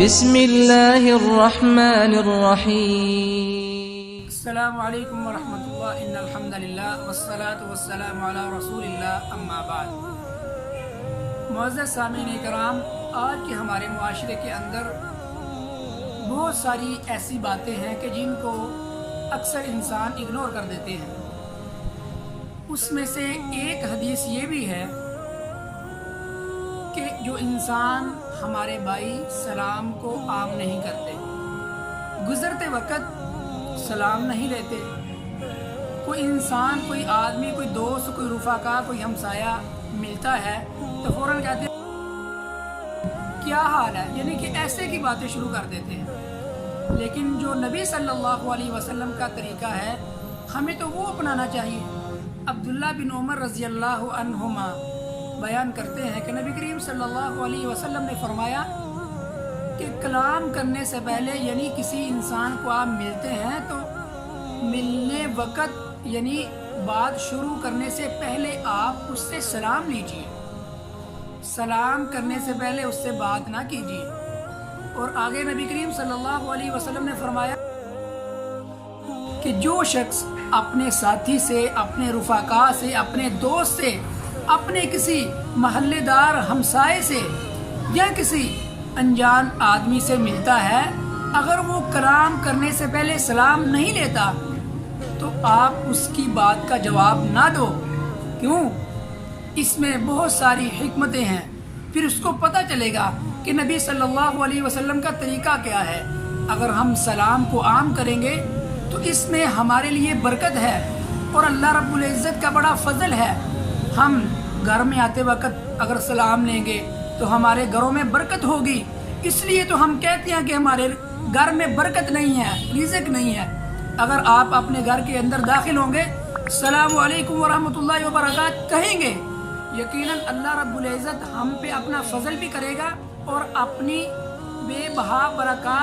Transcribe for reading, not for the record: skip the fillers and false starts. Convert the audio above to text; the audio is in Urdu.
بسم اللہ الرحمن الرحیم۔ السلام علیکم ورحمۃ اللہ، ان الحمد للہ والصلاة والسلام علی رسول اللہ، اما بعد۔ معزز سامعین کرام، آج کے ہمارے معاشرے کے اندر بہت ساری ایسی باتیں ہیں کہ جن کو اکثر انسان اگنور کر دیتے ہیں۔ اس میں سے ایک حدیث یہ بھی ہے کہ جو انسان ہمارے بھائی سلام کو عام نہیں کرتے، گزرتے وقت سلام نہیں لیتے، کوئی انسان، کوئی آدمی، کوئی دوست، کوئی رفقا، کوئی ہمسایہ ملتا ہے تو فوراً کہتے ہیں کیا حال ہے، یعنی کہ ایسے کی باتیں شروع کر دیتے ہیں۔ لیکن جو نبی صلی اللہ علیہ وسلم کا طریقہ ہے، ہمیں تو وہ اپنانا چاہیے۔ عبداللہ بن عمر رضی اللہ عنہما بیان کرتے ہیں کہ نبی کریم صلی اللہ علیہ وسلم نے فرمایا کہ کلام کرنے سے پہلے، یعنی کسی انسان کو آپ ملتے ہیں تو ملنے وقت یعنی بات شروع کرنے سے پہلے آپ اس سے سلام لیجئے، سلام کرنے سے پہلے اس سے بات نہ کیجیے۔ اور آگے نبی کریم صلی اللہ علیہ وسلم نے فرمایا کہ جو شخص اپنے ساتھی سے، اپنے رفقا سے، اپنے دوست سے، اپنے کسی محلے دار ہمسائے سے یا کسی انجان آدمی سے ملتا ہے، اگر وہ کلام کرنے سے پہلے سلام نہیں لیتا تو آپ اس کی بات کا جواب نہ دو۔ کیوں؟ اس میں بہت ساری حکمتیں ہیں، پھر اس کو پتہ چلے گا کہ نبی صلی اللہ علیہ وسلم کا طریقہ کیا ہے۔ اگر ہم سلام کو عام کریں گے تو اس میں ہمارے لیے برکت ہے اور اللہ رب العزت کا بڑا فضل ہے۔ ہم گھر میں آتے وقت اگر سلام لیں گے تو ہمارے گھروں میں برکت ہوگی۔ اس لیے تو ہم کہتے ہیں کہ ہمارے گھر میں برکت نہیں ہے، رزق نہیں ہے۔ اگر آپ اپنے گھر کے اندر داخل ہوں گے، السلام علیکم ورحمۃ اللہ وبرکاتہ کہیں گے، یقیناً اللہ رب العزت ہم پہ اپنا فضل بھی کرے گا اور اپنی بے بہا برکات